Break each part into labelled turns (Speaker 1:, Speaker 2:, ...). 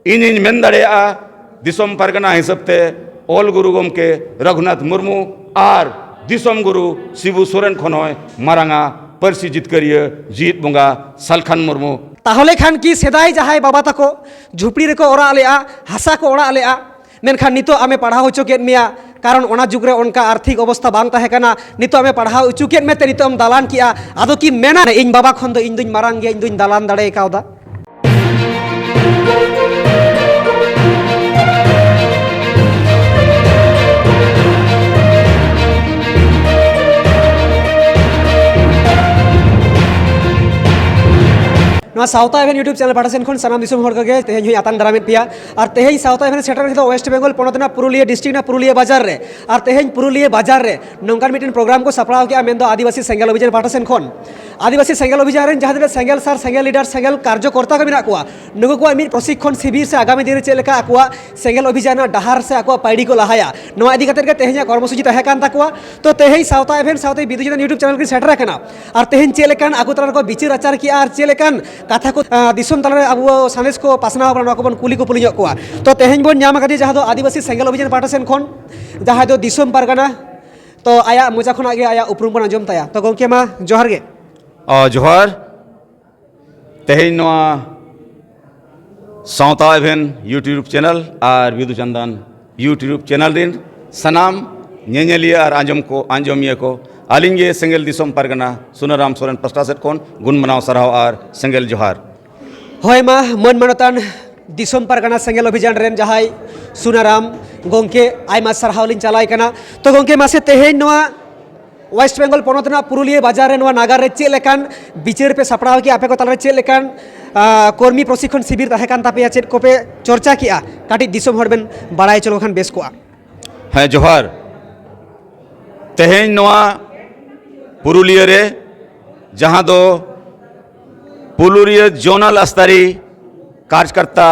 Speaker 1: ᱤᱧᱤᱧ ᱢᱮᱱ ᱫᱟᱲᱮᱭᱟᱜᱼᱟ ᱫᱤᱥᱚᱢ ᱯᱟᱨᱜᱟᱱᱟ ᱦᱤᱥᱟᱹᱵᱛᱮ ᱚᱞ ᱜᱩᱨᱩ ᱜᱚᱢᱠᱮ ᱨᱚᱜᱷᱩᱱᱟᱛᱷ ᱢᱩᱨᱢᱩ ᱟᱨ ᱫᱤᱥᱚᱢ ᱜᱩᱨᱩ ᱥᱤᱵᱩ ᱥᱚᱨᱮᱱ ᱠᱷᱚᱱ ᱦᱚᱸᱭ ᱢᱟᱨᱟᱝᱟ ᱯᱟᱹᱨᱥᱤ ᱡᱤᱛᱠᱟᱹᱨᱤᱭᱟᱹ ᱡᱤᱣᱤᱫ ᱵᱚᱸᱜᱟ ᱥᱟᱞᱠᱷᱟᱱ ᱢᱩᱨᱢᱩ।
Speaker 2: ताहले खान की सेदाय जहां बाबा तको झुपड़ी रे को ओरा लेआ हासा को ओरा लेआ मेनखान नितो आमे पढ़ाओ होचो केद मिया कारण ओना जुग रे उनका आर्थिक अवस्था बांग ताहे कना नितो आमे पढ़ाओ होचो केद मेते नितो हम दालान किया आदो की मेना इन बाबा खन दो इन दुñ मारांग गया इन दुñ दालान दाड़े कावदा। साउथ एवेन यूट्यूब चैनल पाठासेन खन सानाम दिसोम हर के तेहें हुई आतान दारामेद पिया और तेहें साउथ एवेन सेटर हितो वेस्ट बेंगल पोनोतना पुरुलिया डिस्ट्रिक्ट ना पुरुलिया बाजार रे और तेहें पुरुलिया बाजार रे नोंकान मिटिन प्रोग्राम को सपड़ाव के मेन दो आदिवासी सेंगल अभियान पाठासेन खन आदिवासी सेंगल अभियान रेन जहां सेंगल सार सेंगल लीडर सेंगल कार्यकर्ता को मेना कोआ नुगु को मिट प्रशिक्षण शिविर से आगामी दिन चे लेका आकुआ सेंगल अभियान डहार से आकुआ पाइडी को लहाया नोआ इदी कतेर के तेहें कर्मसूची तहे कान ताकुआ तो तेहें साउथ एवेन साउथ बिदुजन यूट्यूब चैनल के सेटर कना और तेहें चे लेकान आकु तरा को बिचार आचार की और चे लेकान कथा को दिसोम तलारे अब सानेस को पासनाव बना को बन कुली को पुलियो को तो तेहें बन नाम कदी जहां दो आदिवासी सेंगल अभियान पाठासेन खन जहां दो दिसोम पारगाना तो आया मोजा खना गे आया उपरुम बन आंजम ताया तो गंके मा जोहार गे
Speaker 1: जोहार तेहें नोआ साउथ एवेन यूट्यूब चैनल और बिदु चंदन यूट्यूब चैनल रिन सनाम नेनेलिया और आंजमिया को आलिंगे सेंगल दिसोम पारगाना सुनाराम सोरेन पास्टा सेट खन गुण मनाव सराव और सेंगल जोहार
Speaker 2: होय मा मन मनतान दिसोम पारगाना सेंगल अभियान रेन जहाय सुनाराम गंके आयमा सरहाव लिन चलाय कना तो गंके मासे तेहें नोआ वेस्ट बेंगल पोनोतना पुरुलिया बाजार रे नोआ नागार रे चे लेकान बिचार पे सपड़ाव की आपे को तलारे चे लेकान कर्मी प्रशिक्षण शिविर ताहे कान तापेया चेद कोपे चर्चा किया काटी दिसोम हर बेन बाड़ाय चलो खान बेस कोआ
Speaker 1: है जोहार तेहें नोआ पुरुलिया रे जहां दो पुरुलिया जोनल स्तरी कार्यकर्ता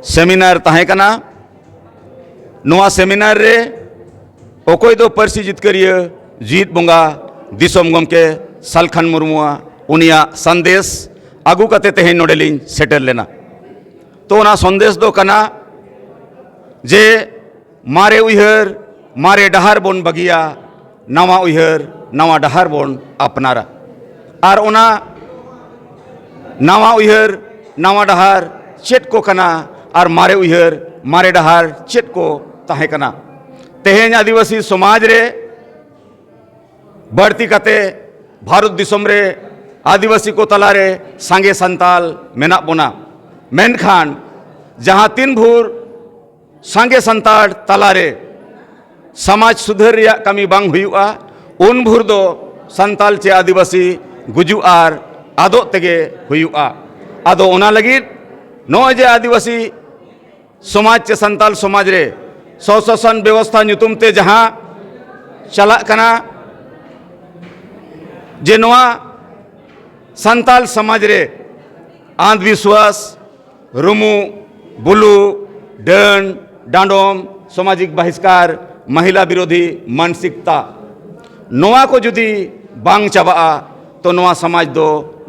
Speaker 1: सेमिनार ताहे कना नोआ सेमिनार रे ओकोय दो पार्सी जितकरिया जीत बोंगा दिसोम गमके सालखान मुर्मुआ उनिया संदेश आगू कते तेहें नोडेलिन सेटर लेना तो ओना संदेश दो कना जे मारे उयहर मारे डहार बोन बगिया नवा उयहर नवा डहार बोन अपनारा और ओना नवा उयहर नवा डहार चेट को कना और मारे उयहर मारे डहार चेट को ताहे कना तेहें आदिवासी समाज रे बढ़ती कते भारत दिसोम रे आदिवासी को तलारे सांगे संताल मेना बोना मेनखान जहां तीन भूर सांगे संताल तलारे समाज सुधर रिया कमी बांग हुआ उन भूर दो संताल चे आदिवासी गुजु आर आदो तेगे हुआ आदो ओना लगित नो जे आदिवासी समाज चे संताल समाज रे स्वशासन व्यवस्था नुतुम ते जहां चला कना जे नोआ संताल समाज रे अंधविश्वास रुमु बुलु डन डांडोम सामाजिक बहिष्कार महिला विरोधी मानसिकता नोआ को जुदी बांग चाबा तो नोआ समाज दो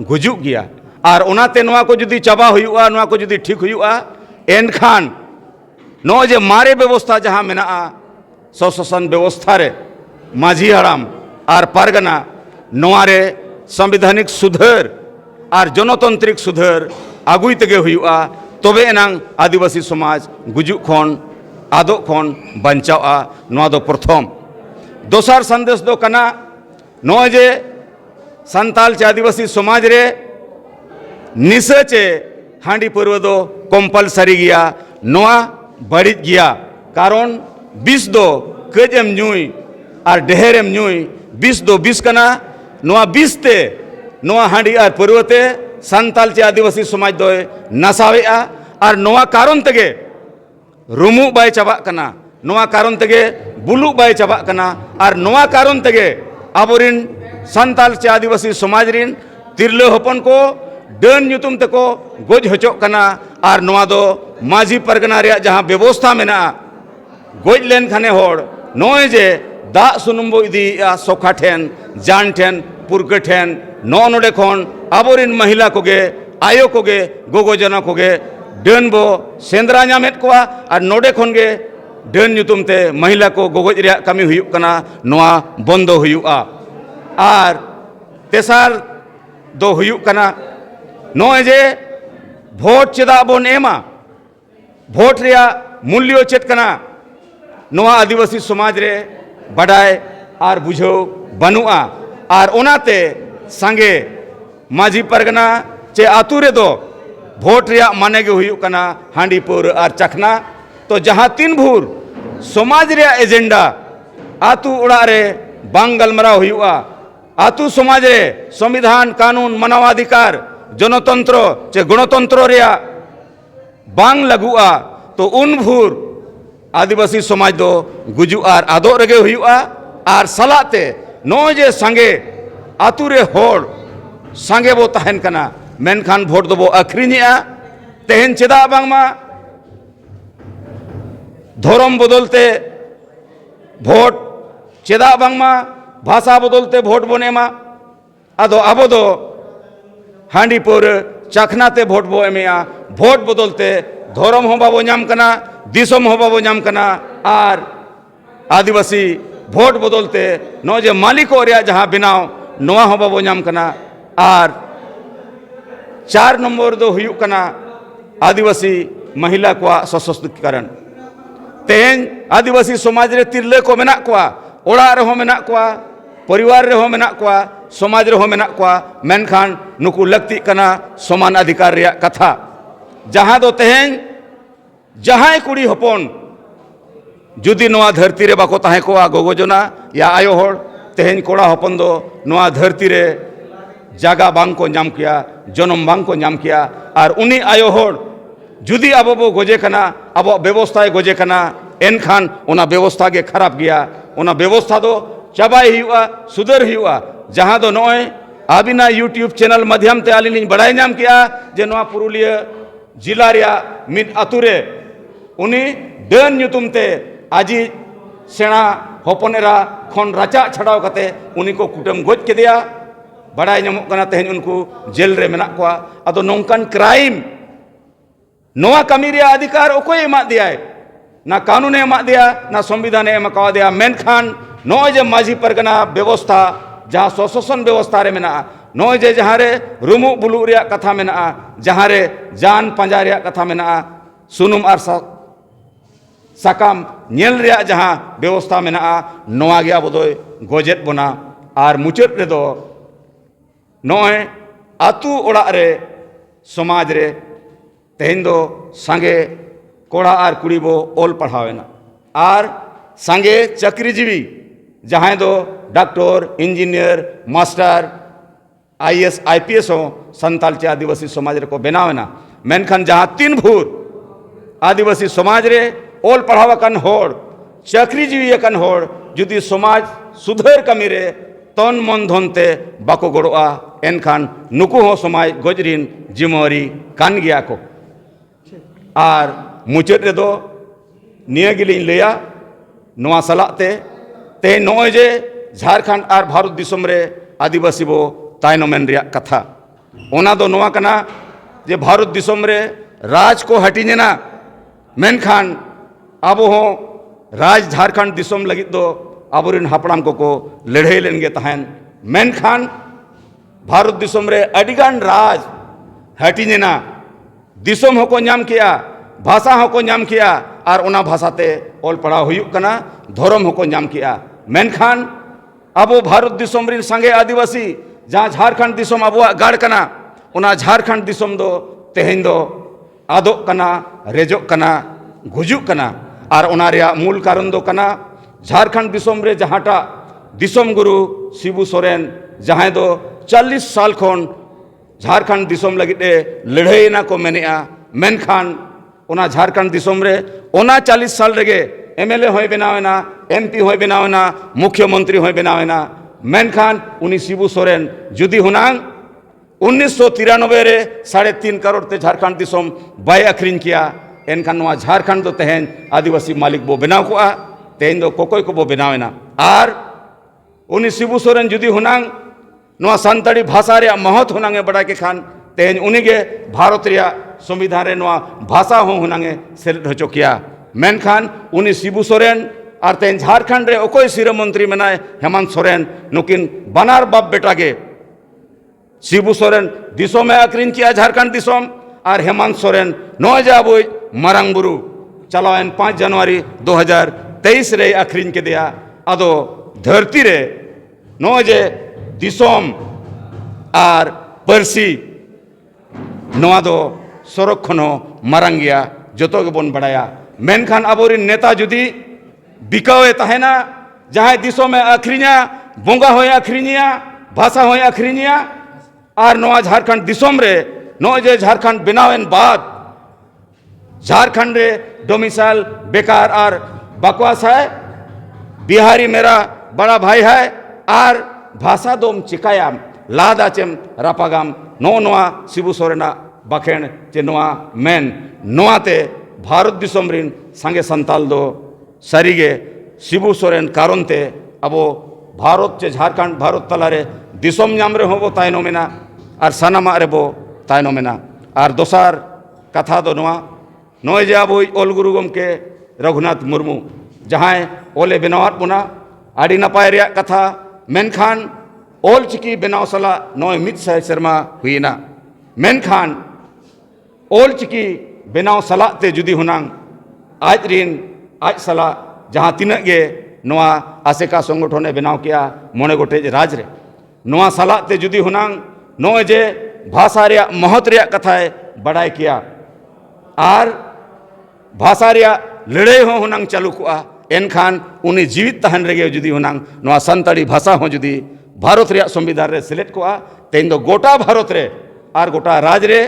Speaker 1: गुजुग गया और ओनाते नोआ को जुदी चाबा हुआ नोआ को जुदी ठीक हुआ एनखान नो जे मारे व्यवस्था जहां मेना स्वशासन व्यवस्था रे माझी हराम और पारगना नोआ रे संविधानिक सुधार और जनतांत्रिक सुधार आगुई तेगे हुआ तबे एनांग आदिवासी समाज गुजुग खन आदो खन बंचावा नोआ दो प्रथम दोसार संदेश दो कना नो जे संताल चे आदिवासी समाज रे निशा चे हांडी पर्व दो कंपलसरी गया नोआ बड़ी गया कारण बिस दो कजम नुई और ढेरम नुई बिस दो बिस कना नोआ बिस ते नोआ हांडी और पर्वते संताल चे आदिवासी समाज दो नसावेआ और नोआ कारण तेगे रुमु बाय चाबा कना नोआ कारण तेगे बुलु बाय चाबा कना और नोआ कारण तेगे आबोरिन संताल चे आदिवासी समाज रिन तिरले हपन को डन नुतुम तको गोज हचो कना और नोआ दो माझी परगना रे जहां व्यवस्था मेना गोज लेन खाने होड़ नोए जे दा सुनुम्बो इदी सोखा ठेन जान ठेन पुरके ठेन नो नोडे खन आबोरिन महिला कोगे आयो कोगे गोगो जना कोगे डन बो सेंद्रा नामेद कोआ और नोडे खन गे डन ᱧᱩᱛᱩᱢ ते महिला को गोगोज रे कमी हुयुक कना नोआ बंदो हुयुआ और तेसार दो हुयुक कना नोए जे भोट चेदा बोन एमा भोट रिया मूल्य चेत कना नोआ आदिवासी समाज रे बडाय और बुझो बनुआ और ओनाते संगे माझी परगना चे आतु रे दो भोट रिया माने गे हुयुक कना हांडी पौर और चखना तो जहाँ तीन भूर समाज रे एजेंडा आतु उड़ा रे बांग गलमरा हुयुआ आतु समाज रे संविधान कानून मानवाधिकार जनतंत्र चे गणतंत्र रे बांग लगुआ तो उन भूर आदिवासी समाज दो गुजु और आदो रगे हुयुआ और सलाते नो जे संगे आतु रे होड़ संगे बो तहन कना मेनखान भोट दो बो अखरिनिया तेहन चेदा बांगमा धर्म बदलते भोट चेदा बांगमा भाषा बदलते भोट बनेमा आदो आबो दो हांडी पौर चखनाते भोट बो एमेया भोट बदलते धर्म हो बाबो नाम कना दिसम हो बाबो नाम कना और आदिवासी भोट बदलते नो जे मालिको रे जहाँ बनाव नोआ हो बाबो नाम कना और 4 नंबर दो हुयुक कना आदिवासी महिला को सशक्तिकरण तेहन आदिवासी समाज रे तिरले को मेना कोआ ओड़ा रे हो मेना कोआ परिवार रे हो मेना कोआ समाज रे हो मेना कोआ मेनखान नुकु लगती कना समान अधिकार रे कथा जहाँ दो तेहन जहाँ कुड़ी हपन जुदी नोआ धरती रे बाको ताहे कोआ गोगोजना या आयो होड़ तेहन कोड़ा हपन दो नोआ धरती रे जागा बांग को नाम किया जन्म बांग को नाम किया और उनी आयो होड़ जुदी अब बो गोजे कना अब व्यवस्था गोजे कना एनखान उना व्यवस्था के खराब गया उना व्यवस्था दो चाबाई हुआ सुधर हुआ जहाँ दो नोए आबिना यूट्यूब चैनल माध्यम ते आलिनी बड़ाई नाम किया जे नोआ पुरुलिया जिला रिया मिद आतुरे उनी डन ᱧᱩᱛᱩᱢ ते आजी सेना हपनेरा खन राचा छड़ाव कते उनी को कुटम गोज केदिया बड़ाई नामक कना तेहन उनको जेल रे मेना कोआ अदो नोंकन क्राइम नोआ कमी रे अधिकार ओकोय एमा दिया ना कानून एमा दिया ना संविधान एमा कवा दिया मेनखान नोय जे माझी परगना व्यवस्था जहाँ स्वशासन व्यवस्था रे मेना नोय जे जहाँ रे रुमु बुलु रे कथा मेना जहाँ रे जान पंजा रे कथा मेना सुनुम और साकाम नेल रे जहाँ व्यवस्था मेना नोआ गे अब दो गोजेत बना और मुचाद रे दो नोय आतु ओड़ा रे समाज रे तेहन दो संगे कोड़ा और कुड़ी बो ओल पढ़ावेना और संगे चाकरीजीवी जहाँ दो doctor engineer master IAS IPS हो संताल चे आदिवासी समाज रे को बनावेना मेनखान जहाँ 3 भूर आदिवासी समाज रे ओल पढ़ावा कन होड़ चाकरीजीवी कन होड़ जुदी समाज सुधर कमी रे तन मन धनते बाको गड़ोआ एनखान नुकु हो समाज गोजरीन जिम्मेवारी कान गया को और मुचाद रे दो निया गिलिन लेया नोआ सलाते ते नोय जे झारखंड और भारत दिसम रे आदिवासी बो तायनमेन रे कथा ओना दो नोआ कना जे भारत दिसम रे राज को हटिनेना मेनखान आबो हो राज झारखंड दिसम लगित दो आबोरिन हापड़ाम को लड़ाई लेनगे तहन मेनखान भारत दिसम रे अडिगान राज हटिनेना दिसम होको नाम किया भाषा होको नाम किया और उना भाषाते ओल पढ़ाव हुयुक कना धर्म होको नाम किया मेनखान अबो भारत दिसम रिन संगे आदिवासी जहाँ झारखंड दिसम अबुआ गाड़ कना उना झारखंड दिसम दो तेहन दो आदोक कना रेजोक कना गुजुक कना और उना रिया मूल कारण दो कना झारखंड दिसम रे जहाँटा दिसम गुरु शिबू सोरेन जहाँ दो 40 साल खन झारखंड दिसम लगित लड़ाई ना को मेनेआ मेनखान उना झारखंड दिसम रे उना 40 साल रेगे MLA होय बनावेना MP होय बनावेना मुख्यमंत्री होय बनावेना मेनखान उनी शिबू सोरेन जुदी हुनांग 1993 रे 3.5 करोड़ ते झारखंड दिसम बाय अखरिन किया एनखान नोआ झारखंड दो तेहन आदिवासी मालिक बो बनाव कोआ तेहन दो कोकोय को बो बनावेना और उनी शिबू सोरेन जुदी हुनांग नोआ सानताड़ी भाषा रे महत हुनांगे बड़ा के खान तेहन उनी गे भारत रे संविधान रे नवा भाषा हो हुनांगे सेलेद होचो किया मेनखान उनी शिबू सोरेन और तेन झारखंड रे ओकोय सिरा मंत्री मेनाय हेमंत सोरेन नुकिन बनार बाप बेटा के शिबू सोरेन दिसोम में आक्रीन किया झारखंड दिसोम और हेमंत सोरेन नौजे अब मारांग बुरु चलावेन 5 जनवरी 2023 रे आक्रीन के दिया अदो धरती रे नौजे दिसोम और परसी नवा दो सरक खनो मारांग गया जतो के बन बढ़ाया मेनखान अबोरिन नेता जुदी बिकावे तहना जहाँ दिसों में आखरीनिया बोंगा होय आखरीनिया भाषा होय आखरीनिया और नवा झारखंड दिसोम रे नौजे झारखंड बनावेन बाद झारखंड रे डोमिसाइल बेकार और बकवास है बिहारी मेरा बड़ा भाई है और भाषा दोम चिकायाम लादा चेम रापागाम नोआ शिबू सोरेना बाखेन चे नोआ मेन नोआते भारत दिसोम रिन संगे संताल दो सारीगे शिबू सोरेन कारणते अब भारत चे झारखंड भारत तलारे दिसोम नाम रे हो तायनो मेना और सानामा रे बो तायनो मेना और दोसार कथा दो नोए जे अब ओल गुरु गमके रघुनाथ मुर्मू जहाँ ओले बनावत बुना आड़ी नपाय रे कथा मेनखान ओल चिकी बनाव सला नोए 100 सेरमा हुईना मेनखान ओल चिकी बनाव सला ते जुदी हुनांग आज रिन आज सला जहाँ तीना गे नोआ आसेका संगठने बनाव किया मोने गोटे राज रे नोआ सला ते जुदी हुनांग नोए जे भाषा रे महत रे कथाए बड़ाई किया और भाषा रे लड़ाई हो हुनांग चालू कुआ एनखान उनी जीवित तहन रेगे जुदी हुनांग नोआ संताड़ी भाषा हो जुदी भारत रे संविधान रे सिलेक्ट कुआ तेन दो गोटा भारत रे और गोटा राज रे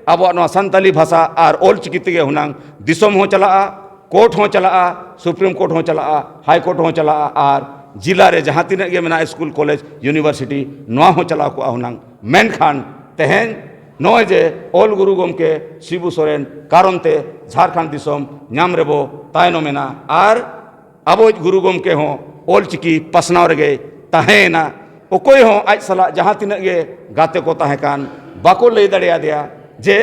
Speaker 1: अब नोआ संताली भाषा और ओल चिकी तेगे हुनांग दिसोम हो चला कोर्ट हो चला सुप्रीम कोर्ट हो चला हाई कोर्ट हो चला और जिला रे जहाँ तीन गे मेना स्कूल कॉलेज यूनिवर्सिटी नोआ हो चला को हुनांग मेनखान तेहन नोए जे ओल गुरु गमके शिबू सोरेन कारणते झारखंड दिसोम नाम रेबो तायनो मेना और अब गुरु गमके हो ओल चिकी पसनाव रेगे तहेना ओकोय हो आज सला जहाँ तीन गे गाते को तहेकान बाको लई दड़िया दिया जे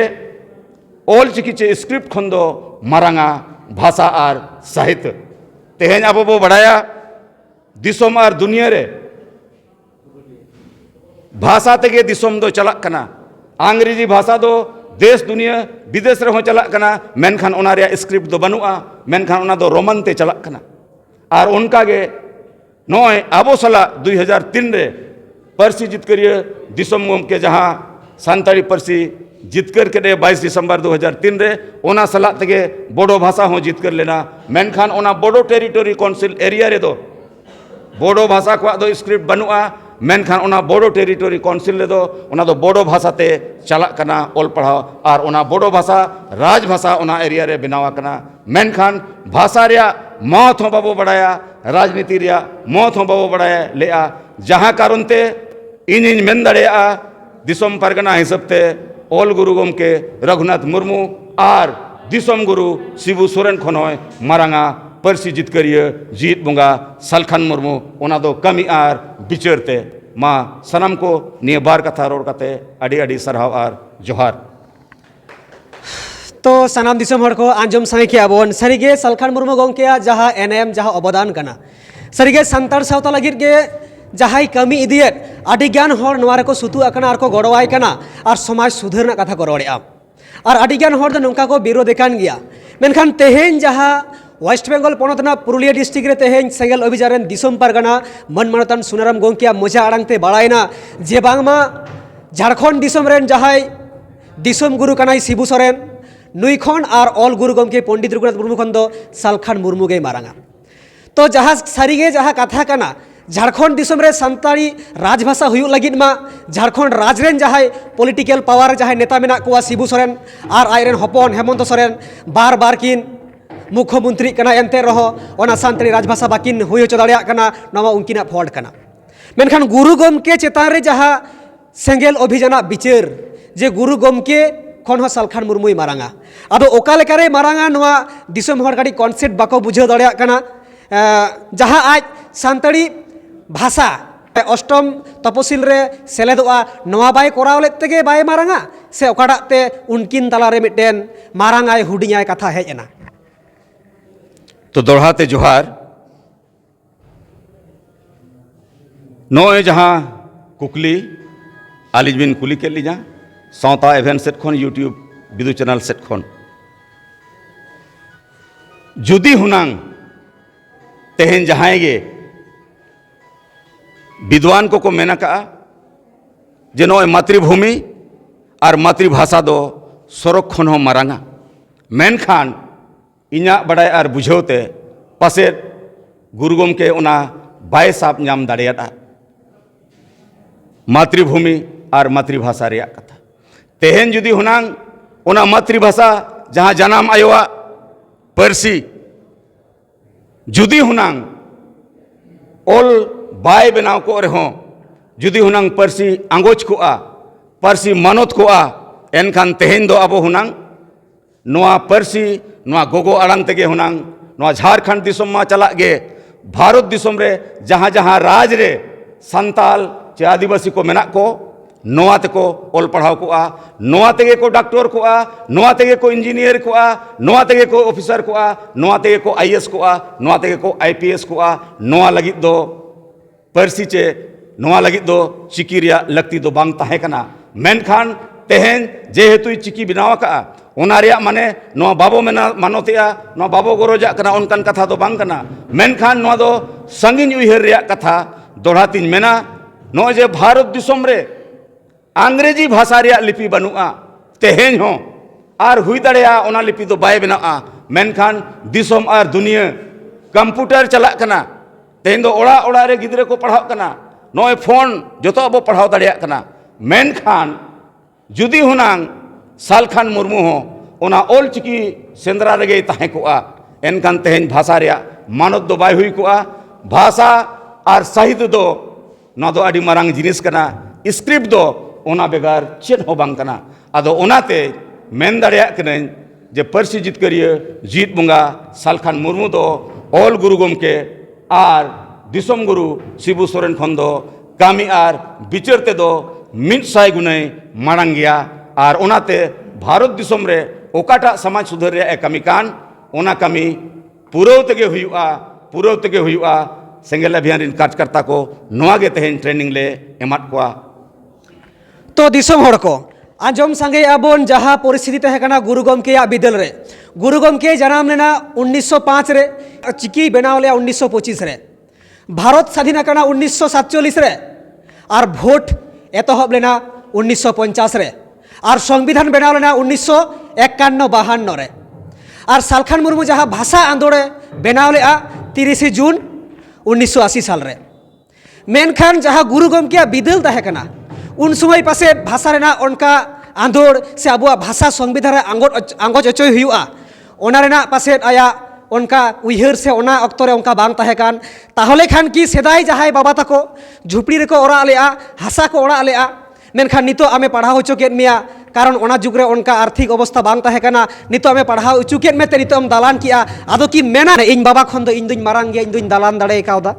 Speaker 1: ओल चिकी चे स्क्रिप्ट खन दो मारांगा भाषा और साहित्य तेहन अब बो बढ़ाया दिसोम और दुनिया रे भाषा तेगे दिसोम दो चला कना अंग्रेजी भाषा दो देश दुनिया विदेश रे हो चला कना मेनखान ओना रे स्क्रिप्ट दो बनुआ मेनखान ओना दो रोमन ते चला कना और उनका गे नोय आबो सला 2003 रे परसी जितकरिए दिसोम के जहाँ सानताड़ी परसी जितकर के 22 दिसंबर 2003 रे ओना सला तगे बोडो भाषा हो जितकर लेना मेनखान ओना बोडो टेरिटोरी काउंसिल एरिया रे दो बोडो भाषा को दो स्क्रिप्ट बनुआ मेनखान ओना बोडो टेरिटोरी काउंसिल रे दो ओना दो बोडो भाषा ते चला कना ओल पढ़ाओ और ओना बोडो भाषा राज भाषा ओना एरिया रे बनावा कना मेनखान भाषा रे मौत हो बाबो बढ़ाया राजनीति रे मौत हो बाबो बढ़ाया लेआ जहाँ कारण ते इन मेन दड़ेया दिसोम परगना हिसाब ते ओल गुरु गमके रघुनाथ मुर्मू और दिसोम गुरु शिबू सोरेन खनोय मारांगा परसी जितकरिए जीत बुंगा सलखन मुर्मू ओना दो कमी आर बिचरते माँ सनम को निये बार कथा रोड कते अड़ी अड़ी सरहाव आर जोहार
Speaker 2: तो सानाम दिसोम हर को आंजम साई के आबोन सरीगे सलखन मुर्मू गंके जहाँ एनएम जहाँ अवदान कना सरीगे संतार सावता लगिर गे जहाँ कमी इदियत अडिगान हर नोवारे को सुतु अकना आर को गड़वाई कना और समाज सुधरना कथा को रोड़े और अडिगान हर दो नौका को विरोध कान गया मेनखान तेहेन जहाँ वेस्ट बेंगल पनतना पुरुलिया डिस्ट्रिक्ट रे तेहेन सेंगल अभिजान दिसोम परगना मन मनतन सुनाराम गंकिया मोजा आड़ांगते बाड़ायना जे बांगमा झारखंड दिसोम रेन जहाँ दिसोम गुरु कनाई शिबू सोरेन नुई खन और ओल गुरु गमके पंडित रघुनाथ मुर्मू खन दो सलखन मुर्मू गे मारांगा तो जहाँ सारीगे जहाँ कथा कना झारखंड दिसोम रे संताड़ी राजभाषा हुई लगिन मा झारखंड राजरेन जहाँ पॉलिटिकल पावर जहाँ नेता मेना कुआ शिबू सोरेन और आयरन हपन हेमंत सोरेन बार बार किन मुख्यमंत्री कना एनते रहो ओना संताड़ी राजभाषा बाकिन हुई होचो दाड़ेया कना नवा उनकिना फॉल्ट कना मेनखान गुरु गमके चेतान रे जहाँ सेंगेल अभिजाना बिचार जे गुरु गमके खन सलखन मुर्मुई मारांगा अदो ओका लेकारे मारांगा नवा दिसोम हर गाड़ी कॉन्सेप्ट बाको बुझाव दाड़ेया कना जहाँ आज संताड़ी भाषा अष्टम तपसिल रे सेलेदोआ नोआ बाय कोराव लेत तेगे बाय मारांगा से ओकाटाग ते उनकिन तालारे मिटेन मारांगाय हुडिंगाय कथा हेज एना।
Speaker 1: तो दोहराते जोहार नोए जहाँ कुकली आलिज बिन कुली के लीजा सावता इवेंट सेट खन यूट्यूब बिदु चैनल सेट खन जुदी हुनांग तेहन जहाँ गे विद्वान को मेना का जे नोए मातृभूमि और मातृभाषा दो सरक खन हो मारांगा मेनखान इना बड़ाय और बुझावते पासे गुरु गमके ओना बाय साब नाम दाड़ेयादा मातृभूमि और मातृभाषा रेया कथा तेहन जुदी हुनांग ओना मातृभाषा जहाँ जनाम आयोआ परसी जुदी हुनांग ओल बाय बनाव को रहो जुदी हुनांग परसी आंगोज कोआ परसी मानत कोआ एनखान तेहन दो अब हुनांग नोआ परसी नोआ गोगो आड़ांग तेगे हुनांग नोआ झारखंड दिसम मा चलाग गे भारत दिसम रे जहाँ जहाँ राज रे संताल चे आदिवासी को मेना को नोआ तेको ओल पढ़ाव कोआ नोआ तेगे को डॉक्टर कोआ नोआ तेगे को इंजीनियर कोआ नोआ तेगे को ऑफिसर कोआ नोआ तेगे को आईएएस कोआ नोआ तेगे को आईपीएस कोआ नोआ लगित दो परसी चे नोआ लगित दो चिकी रिया लगती दो बांग ताहे कना मेनखान तेहन जेहेतु चिकी बनावा का ओना रिया माने नोआ बाबो मेना मानोतिया नोआ बाबो गरोजा कना उनकन कथा दो बांग कना मेनखान नोआ दो संगिन उइहर रिया कथा दोहरातिन मेना नोए जे भारत दिसम रे अंग्रेजी भाषा रिया लिपि बनुआ तेहन हो और हुई दड़ेया ओना लिपि दो बाय बनाआ मेनखान दिसम और दुनिया कंप्यूटर चला कना तेहन दो ओड़ा ओड़ा रे गिद्रे को पढ़ाव कना नोए फोन जोतो अब पढ़ाव दड़ेया कना मेनखान जुदी हुनांग सालखान मुर्मू हो ओना ओल चिकी सेंद्रा रेगे ताहे कोआ एनखान तेहन भाषा रिया मानत दो बाय हुई कोआ भाषा और साहित्य दो ना दो आदि मारांग जिनिस कना स्क्रिप्ट दो ओना बेगार चेन हो बांग कना आदो ओनाते मेन दाड़ेया कनें जे परसी जितकरिया जीत बुंगा सालखान मुर्मू दो ओल गुरु गमके और दिसम गुरु शिबू सोरेन खन दो कामी और बिचारते दो मिट साय गुने मारांग गया और ओनाते भारत दिसम रे ओकाटा समाज सुधार रे कामी कान ओना कामी पुरव तेगे हुआ सेंगेल अभियान रिन कार्यकर्ता को नोआगे तेहन ट्रेनिंग ले एमात कोआ।
Speaker 2: तो दिसम हड़ को आंजम संगे आबोन जहाँ परिस्थिति तहकना गुरु गमके बिदल रे गुरु गमके जनाम लेना 1905 रे चिकी बनाव ले 1925 रे भारत स्वाधीन करना 1947 रे और भोट एतहब लेना 1950 रे और संविधान बनाव लेना 1951-52 रे और सालखान मुर्मू जहाँ भाषा आंदोलन बनाव लेआ 30 जून 1980 साल रे मेनखान जहाँ गुरु गमके बिदल तहकना उन समय पासे भाषा रेना उनका आंदोड़ से अबुआ भाषा संविधान आंगोज अचोय हुआ ओना रेना पासे आया उनका उइहर से ओना अक्तो रे उनका बांग ताहेकान ताहले खान की सेदाय जहाय बाबा तको झुपड़ी रे को ओरा लेआ हासा को ओरा लेआ मेनखान नितो आमे पढ़ाव होचो केद मिया कारण ओना जुग रे उनका आर्थिक अवस्था बांग ताहेकाना नितो आमे पढ़ाव होचो केद मेते नितो आम दालान किया आदो की मेना रे इन बाबा खन दो इन दुइन मारांग गया इन दुइन दालान दाड़े कावदा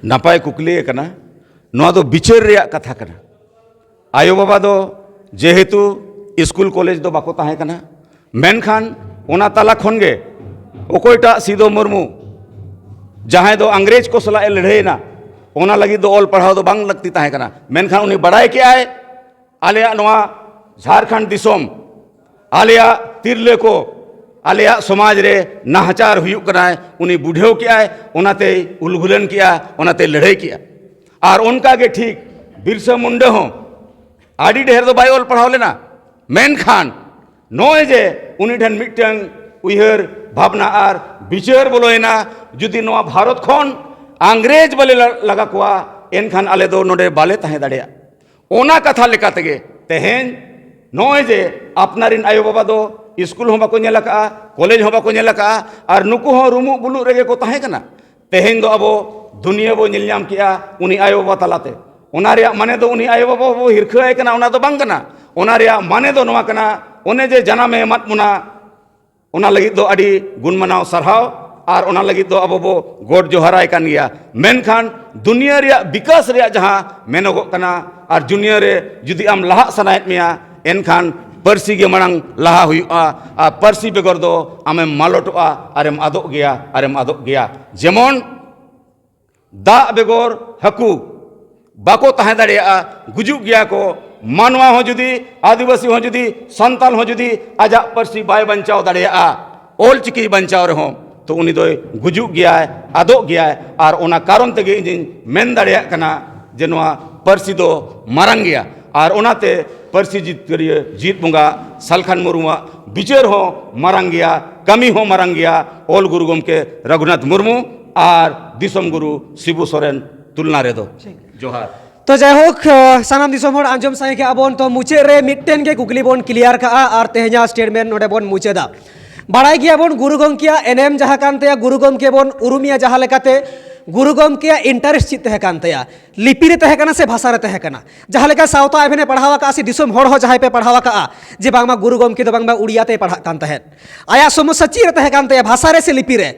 Speaker 1: नापाय कुकली कना नोआ दो बिचार रिया कथा कना आयो बाबा दो जेहेतु स्कूल कॉलेज दो बाको ताहे कना मेनखान ओना ताला खन गे ओकोयटा सीधो मुर्मू जहां दो अंग्रेज को सलाह लड़ेना ओना लगी दो ओल पढ़ाव दो बांग लगती ताहे कना मेनखान उन्हें बड़ाई के आए आलिया नोआ झारखंड दिसोम आलिया तिरले को आलिया समाज रे नाहचार हुयुक कना उन्हें बुढ़ेव के आए ओनाते उलगुलन किया ओनाते लड़ाई किया और उनका के ठीक बिरसा मुंडा हो आड़ी ढेर दो बाय ओल पढ़ाव लेना मेनखान नोए जे उनी ठन मिटंग उइहर भावना और विचार बोलोना जुदी नोआ भारत खन अंग्रेज बले लगा कोआ एनखान आले दो नोडे बाले ताहे दाड़ेया ओना कथा लेका तेगे तेहेन नोए जे अपनारिन आयो बाबा दो स्कूल हो बाको नेला का कॉलेज हो बाको नेला का और नुकु हो रुमु बुलु रेगे को ताहे कना तेहेन दो अबो दुनिया बो निल नाम किया उनी आयो बाबा तलाते ओना रिया माने दो उनी आयो बाबा बो हिरखाय कना ओना दो बांग कना ओना रिया माने दो नोआ कना ओने जे जनामे मत मुना ओना लगी दो अड़ी गुण मनाव सरहाव और ओना लगी तो अब बो गोड जोहराय कान गया मेनखान दुनिया रे विकास रे जहां मेनोगो कना और दुनिया रे जुदी आम लहा सनायत मिया एनखान परसी के मरंग लहा हुआ और परसी बेगर दो आमें मालोटोआ आरेम आदोग गया जेमन दा बेगर हकू बाको तहे दाड़ेया गुजुग गया को मानवा हो जुदी आदिवासी हो जुदी संताल हो जुदी आजा परसी बाय बंचाव दाड़ेया ओल चिकी बंचाव रहो तो उनी दो गुजुग गया है आदोग गया है और ओना कारण तेगे इन मेन दाड़ेया कना जे नोआ परसी दो मारंग गया और ओनाते परसी जीत करिए जीत बुंगा सालखान मुर्मुआ बिचार हो मारंग गया कमी हो मारंग गया ओल गुरु गोमके रघुनाथ मुर्मू और दिसम गुरु शिबू सोरेन तुलना रे दो जोहार
Speaker 2: तो जायहोक सानाम दिसम हर आंजम साइ के आबोन तो मुचे रे मिट्टेन के कुकली बोन क्लियर का और तेहजा स्टेटमेंट नोडे बोन मुचेदा बाड़ाई गया बोन गुरु गमकिया एनएम जहां कानते गुरु गमके बोन उरुमिया जहां लेकाते गुरु गमकिया इंटरेस्ट चित तहे कानते लिपि रे तहे कना से भाषा रे तहे कना जहां लेका सावता एभेने पढ़ावा का दिसम हर हो जहां पे पढ़ावा का जे बांगमा गुरु गमके दो बांगमा उड़िया ते पढ़ा कान तहे आया समस्या ची रे तहे कानते भाषा रे से लिपि रे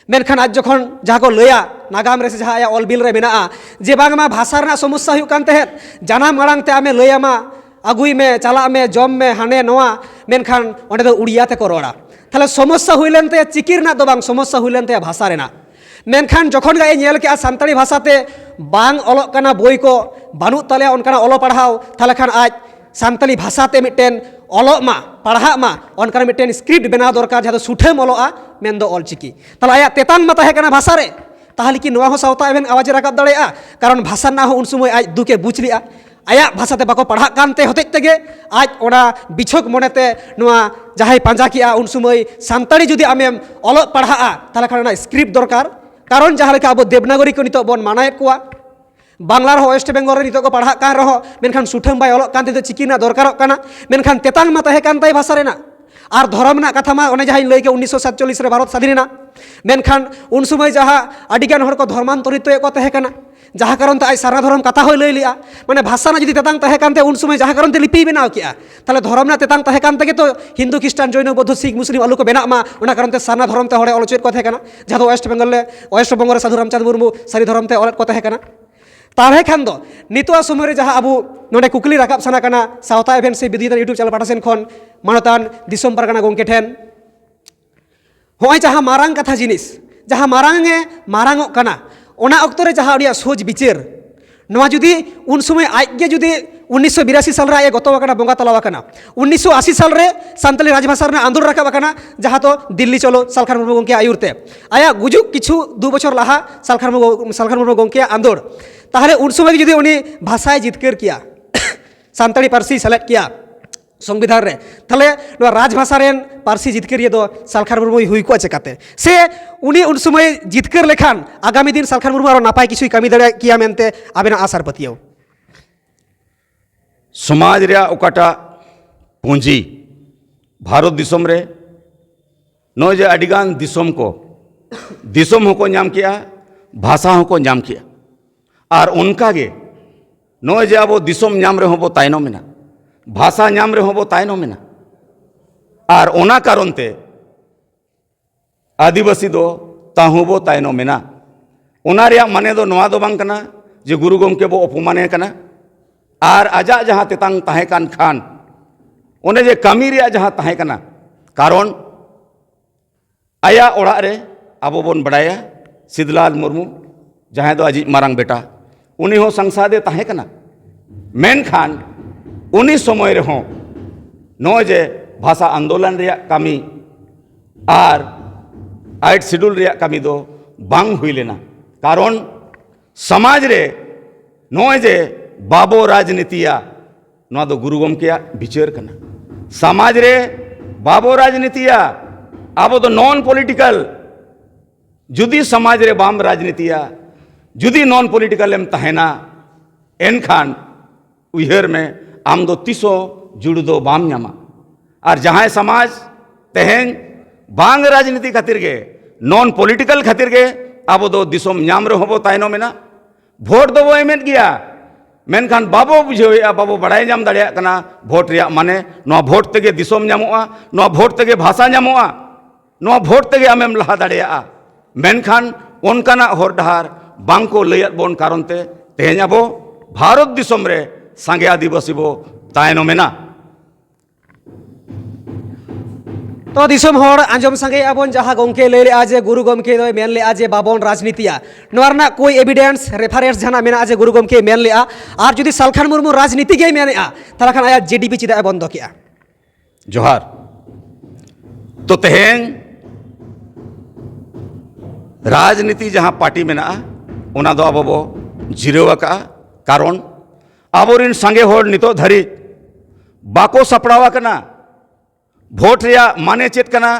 Speaker 2: मेनखान आज जखन जहां को लया नागाम रे से जहां आया ऑलबिल रे मेना जे बांगमा भाषा रे समस्या हुई कान तहे जाना मारांग ते आमे लयामा अगुई में चला में जम में हाने नोआ मेनखान ओंडे दो उड़िया ते को रोड़ा ताले समस्या हुई लेनते चिकिर ना दो बांग समस्या हुई लेनते भाषा रेना मेनखान जखन गा नेल के सानताड़ी भाषाते बांग ऑलोग कना बोई को बानु तले उनका ऑलो पढ़ाओ ताले खान आज सानताली भाषाते मिट्टेन ऑलोग मा पढ़ा मा उनका मिट्टेन स्क्रिप्ट बना दरकार जहां सुठे मलोआ मेन दो ऑल चिकी ताले आया तेतान मा तहे कना भाषा रे ताहले कि नोआ हो सावता एबेन आवाज राकाब दाड़ेया कारण भाषा ना हो उन समय आज दुके बुझलिया आया भाषाते बाको पढ़ा कानते होते तेगे आज ओना बिछोक मोनेते नोआ जहां पांजा किया उन समय सानताड़ी जुदी आमेम ऑलोग पढ़ा ताले खान स्क्रिप्ट दरकार कारण जहां लेका अब देवनागरी को नितो बोन मानायत कुआ बांग्ला रहो वेस्ट बेंगल रे नितो को पढ़ा कान रहो मेनखान सुठम बाय ऑलोग कानते तो चिकिना दरकारक काना मेनखान तेतान मा तहे कानताय भाषा रेना और धर्म ना कथा मा ओने जहां लई के 1947 रे भारत स्वाधीनना मेनखान उन समय जहां आडिगान हर को धर्मांतरित को तहे काना जहां कारण ते आज सारा धर्म कथा हो लई लिया माने भाषा ना जदि तेतांग तहे कानते उन समय जहां कारण ते लिपि बनाव किया ताले धर्म ना तेतांग तहे कानते के तो हिंदू ख्रिस्टान जैन बौद्ध सिख मुस्लिम आलू को बेना मा ओना कारण ते सारा धर्म ते हड़े ऑलोचेत को तहे काना जहां वेस्ट बेंगल रे साधु रामचंद्र मुर्मू सारी धर्म ते ऑलेट को तहे काना तारे खान दो नितोआ समय रे जहां अबु नोडे कुकली राकाब सना काना सावता एभेन से बिदिता यूट्यूब चैनल पाठासेन खन मानतान दिसम पारगाना गोंके ठेन होय जहां मारांग कथा जिनिस जहां मारांगे मारांगो काना ओना अक्तो रे जहां उडिया सोच बिचार नोआ जुदी उन समय आजगे जुदी 1982 साल रे आए गतवाकना बोंगा तलावाकना 1980 साल रे सानताली राजभाषा रे आंदोलन राकाबाकना जहां तो दिल्ली चलो सालखान मुर्मू गोंके आयुरते आया गुजुक किछु 2 बछर लाहा सालखान मुर्मू गोंके आंदोलन ताहले उन समय जुदी उनी भाषाय जितकर किया सानताली पारसी सेलेक्ट किया संविधान रे ताहले नोआ राजभाषा रेन पारसी जितकर ये दो सालखान मुर्मू हुई को चेकाते से उनी उन समय जितकर लेखान आगामी दिन सालखान मुर्मू आरो नापाय किछु कमी दाड़े किया मेनते आबेना आसार पतियो
Speaker 1: समाज रे ओकाटा पूंजी भारत दिसम रे नो जे अडिगान दिसम को दिसम होको नाम किया भाषा होको नाम किया और उनका गे नो जे अब दिसम नाम रे होबो तायनो मेना भाषा नाम रे होबो तायनो मेना और ओना कारण ते आदिवासी दो ताहुबो तायनो मेना ओना रे माने दो नोआ दो बांग कना जे गुरु गोमके बो अपमाने कना और आजा जहां तेतांग तहे कान खान ओने जे कमी रे जहां तहे कना कारण आया ओड़ा रे आबो बोन बड़ाया सिद्धलाल मुर्मू जहां दो अजी मारांग बेटा उनी हो संसदे तहे कना मेन खान उनी समय रे हो नो जे भाषा आंदोलन रे कमी और 8 शेड्यूल रे कमी दो बांग हुई लेना कारण समाज रे नो जे बाबो राजनीतिया नोआ दो गुरु गोमके विचार कना समाज रे बाबो राजनीतिया आबो दो नॉन पॉलिटिकल जुदी समाज रे बाम राजनीतिया जुदी नॉन पॉलिटिकल एम तहेना एनखान उहर में आम दो तीसो जुड़ दो बाम नामा और जहां समाज तेहेन बांग राजनीति खातिर गे नॉन पॉलिटिकल खातिर गे आबो दो दिसम नाम रे होबो तायनो मेना वोट दो एमेट गया मेनखान बाबो बुझेया बाबो बड़ाई नाम दाड़ेया कना वोट रे माने नोआ वोट तेगे दिसम नामोआ नोआ वोट तेगे भाषा नामोआ नोआ वोट तेगे आमेम लहा दाड़ेया मेनखान उनकाना हर डहार बांको लैयाद बोन कारण ते तेहें अबो भारत दिसोम रे सांगे आदिवासी बो तायनोमेना।
Speaker 2: तो दिसोम हर आंजम संगे आबोन जहाँ गमके लैले आज गुरु गमके दो मेन ले आज बाबोन राजनीतिया नोरना कोई एविडेंस रेफरेंस जहाँ मेना आज गुरु गमके मेन ले आर जुदी सालखान मुर्मू राजनीति के मेन ताला खान आया जेडीपी चिदा बंद किया।
Speaker 1: जोहार तो तेहें राजनीति जहाँ पार्टी मेना उना दो आबो बो जिराव का कारण आबोरिन संगे हर नितो धरी बाको सपड़ावा कना भोट रिया माने चेत कना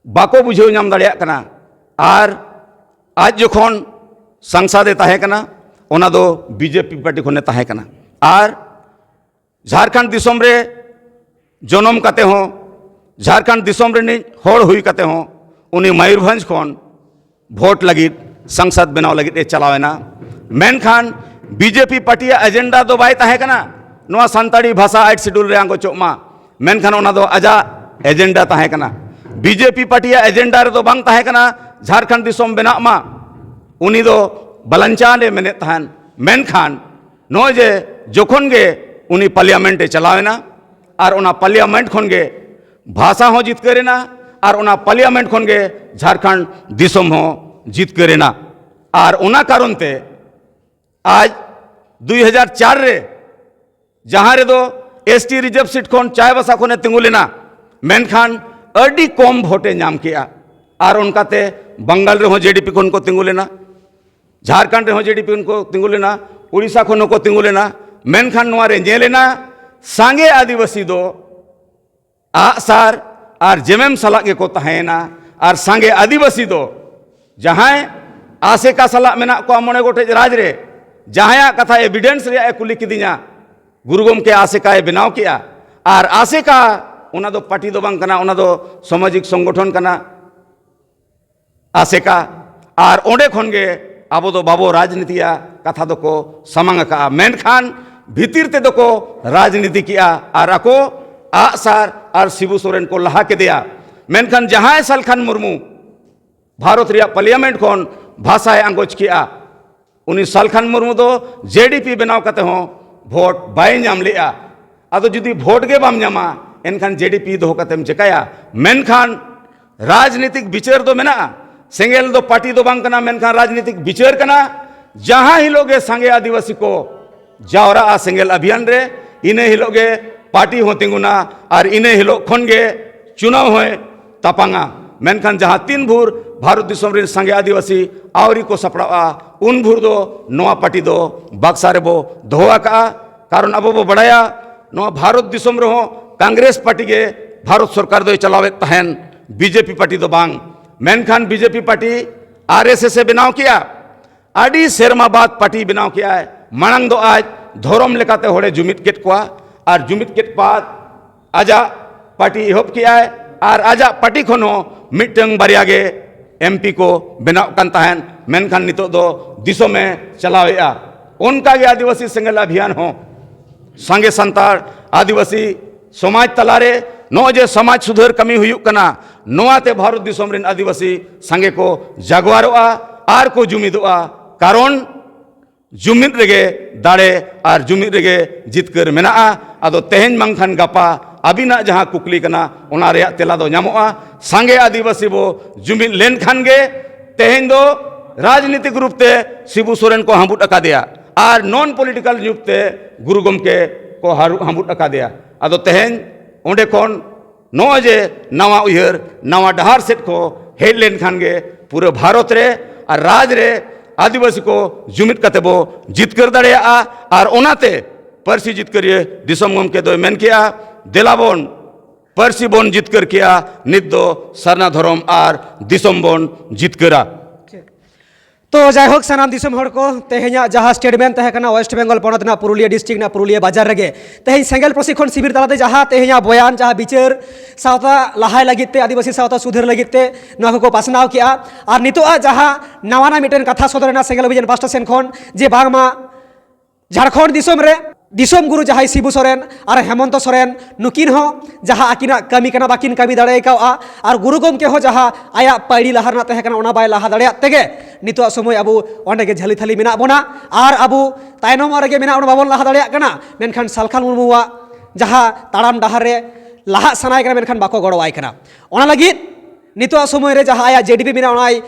Speaker 1: बाको बुझेव नाम दाड़ेया कना आर आज जोखन संसदे ताहे कना ओना दो बीजेपी पार्टी खने ताहे कना आर झारखंड दिसोम रे जन्म काते हो झारखंड दिसोम रे हर हुई काते हो उनी मयूरभंज खन भोट लगित संसद बनाव लगित ए चलावेना मेनखान बीजेपी पार्टी एजेंडा दो बाय ताहे कना नोआ संताड़ी भाषा 8 शेड्यूल रे आंगो चोमा मेनखान ओना दो आजा एजेंडा ताहे कना बीजेपी पार्टी एजेंडा रे दो बांग ताहे कना झारखंड दिसोम बेना मा उनी दो बलंचान रे मेने ताहन मेनखान नो जे जोखन गे उनी पार्लियामेंट चलावेना और ओना पार्लियामेंट खन गे भाषा हो जीत करेना और ओना पार्लियामेंट खन गे झारखंड दिसोम हो जीत करेना और ओना कारण ते आज 2004 रे जहाँ रे दो एसटी रिजर्व सीट खन चाय बसा खने तिंगुलेना मेनखान अडी कम भोटे नाम किया और उनकाते बंगाल रे हो जेडीपी खन को तिंगुलेना झारखंड रे हो जेडीपी उनको तिंगुलेना उड़ीसा खन को तिंगुलेना मेनखान नोआ रे जेलेना सांगे आदिवासी दो आसार और जेमेम सलाह के को तहेना और सांगे आदिवासी दो जहाँ आसेका सलाह मेना को मोने गोटे राज रे जहाँ कथा एविडेंस रे कुली किदिया गुरु गमके आसेका बनाव किया और आसेका उना दो पार्टी दो बांग कना उना दो सामाजिक संगठन कना आसेका और ओंडे खन गे आबो दो बाबो राजनीतिया कथा दो को समांग का मेनखान भीतर ते दो को राजनीति किया और आको आसार और शिबू सोरेन को लहा के दिया मेनखान जहाँ सालखान मुर्मू भारत रिया पार्लियामेंट खन भाषा आंगोज किया उनी सालखान मुर्मू दो जेडीपी बनाव कते हो भोट बाय नाम लिया आदो जुदी भोट के बाम नामा एनखान जेडीपी दो कतेम चिकाया मेनखान राजनीतिक विचार दो मेना सेंगेल दो पार्टी दो बांग कना मेनखान राजनीतिक विचार कना जहाँ हिलोगे सांगे आदिवासी को जावरा सेंगेल अभियान रे इने हिलोगे पार्टी हो तिंगुना और इने हिलो खन गे चुनाव होए तपांगा मेनखान जहाँ 3 भूर भारत दिसोम रे सांगे आदिवासी आवरी को सपड़ा उन भूर दो नोआ पार्टी दो बक्सा रे बो धोआ का कारण अब बो बड़ाया नोआ भारत दिसोम रे हो कांग्रेस पार्टी के भारत सरकार दो चलावे तहन बीजेपी पार्टी दो बांग मेनखान बीजेपी पार्टी आरएसएस से बनाव किया आडी सेरमा बाद पार्टी बनाव किया है मांग दो आज धोरम लेकाते होड़े जुमित केट कोआ और जुमित केट बाद आजा पार्टी इहोप किया है और आजा पार्टी खनो मिटंग बारिया गे एमपी को बनाव कान तहन मेनखान नितो दो दिसों में चलावेया उनका गे आदिवासी सेंगेल अभियान हो सांगे संतार आदिवासी समाज तलारे नो जे समाज सुधार कमी हुयुक कना नोआते भारत दिसोम रेन आदिवासी सांगे को जागवारोआ आर को जुमिदोआ कारण जुमिद रेगे दाड़े और जुमिद रेगे जितकर मेना आदो तेहेन मांगखान गापा अबिना जहाँ कुकली कना उना रे तेला दो नामोआ सांगे आदिवासी बो जुमिद लेन खान गे तेहेन दो राजनीतिक रूप ते शिबू सोरेन को हांबुट अका दिया और नॉन पॉलिटिकल रूप ते गुरु गमके को हांबुट अका दिया आदो तेहेन ओंडे कोन नो जे नवा उयहर नवा डहार सेट को हेड लेन खान गे पूरे भारत रे और राज रे आदिवासी को जुमित कते बो जीत कर दड़े और ओनाते परसी जीत करिए दिसोम गमके दो मेन किया दिलाबोन परसी बोन जीत कर किया नित दो सरना धर्म और दिसोम बोन जीत करा
Speaker 2: तो जायहोक सानाम दिसोम हड़ को तेहेኛ जहाँ स्टेटमेंट तहे कना वेस्ट बेंगल पनत ना पुरुलिया डिस्ट्रिक्ट ना पुरुलिया बाजार रगे तेहेñ सेंगेल प्रशिक्षण शिविर तालाते जहाँ तेहेኛ बयान जहाँ बिचार सावता लहाय लगिते आदिवासी सावता सुधर लगिते नोआ को पासनाव किया और नितोआ जहाँ नवाना मिटेन कथा सदरना सेंगेल अभियान पास्टा सेन खन जे बांगमा झारखंड दिसोम रे दिसोम गुरु जहां शिबू सोरेन और हेमंत सोरेन नुकिन हो जहां आकिना कमी कना बाकिन कमी दाड़े कावा और गुरु गमके हो जहां आया पैड़ी लहार ना तहे कना ओना बाय लहा दाड़े तेगे नितो समय अबू ओंडे के झली थली मेना बोना और अबू तायनम रगे मेना ओना बाबन लहा दाड़े कना मेनखान सालखान मुर्मुआ जहां ताड़ाम डाहार रे लहा सनाय कना मेनखान बाको गड़वाय कना ओना लगी नितो समय रे जहां आया जेडीपी मेना ओनाय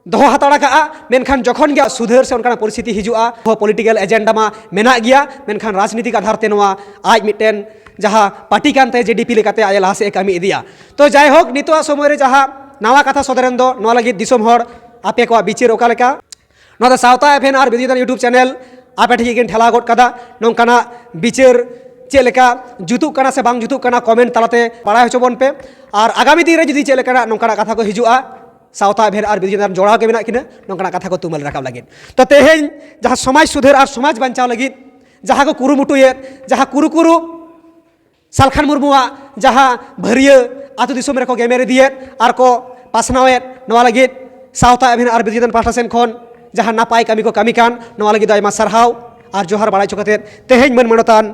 Speaker 2: दो हताड़ा का मेनखान जखन गया सुधर से उनका परिस्थिति हिजुआ हो पॉलिटिकल एजेंडा मा मेना गया मेनखान राजनीतिक आधार ते नवा आज मिटेन जहां पार्टी कानते जेडीपी लेकाते आय लहा से कामी इदिया तो जाय होक नितो समय रे जहां नवा कथा सदरेन दो नवा लगी दिसोम हर आपे को बिचिर ओका लेका नवा सावता एफएन आर बिदिदान यूट्यूब चैनल आपे ठिक गेन ठेला गोट कदा नोंकाना बिचिर चे लेका जुतुक कना से बांग जुतुक कना कमेंट तालाते पढ़ाय होचोबन पे और आगामी दिन रे जदि चे लेका नोंकाना कथा को हिजुआ सावता भेर और बिदिदान जोड़ा के मेना किना नोंकाना कथा को तुमल राखब लगिन तो तेहेन जहां समाज सुधर और समाज बंचाव लगिन जहां को कुरुमुटुये जहां कुरुकुरु सालखान मुर्मुआ जहां भरिया आतु दिसोम रे को गेमेर दिए और को पासनावे नवा लगिन सावता भेर और बिदिदान पाठा सेन खन जहां नापाय कमी को कमी कान नवा लगिन आयमा सरहाव और जोहार बाड़ाय चोकते तेहेन मन मनतान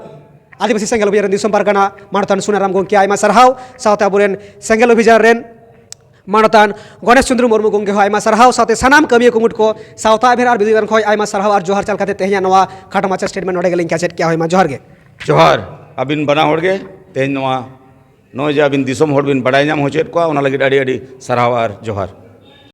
Speaker 2: आदिवासी सेंगेल अभियान दिसोम पारगाना मानतान सुनाराम गंके आयमा सरहाव सावता बुरेन सेंगेल अभियान रेन मानतान गणेश चंद्र मुर्मू गंगे हो आयमा सरहाव साथे सानाम कमिया कुमुट को सावता भेर और बिदिदान खय आयमा सरहाव और जोहार चाल काते तेहेन नवा खाटो माचा स्टेटमेंट नोडे गेलिं कैसेट क्या होयमा जोहार गे
Speaker 1: जोहार अबिन बना होड़ गे तेज नवा नो जे अबिन दिसोम होड़ बिन बड़ाय नाम होचेत को ओना लगी अड़ी अड़ी सरहाव और जोहार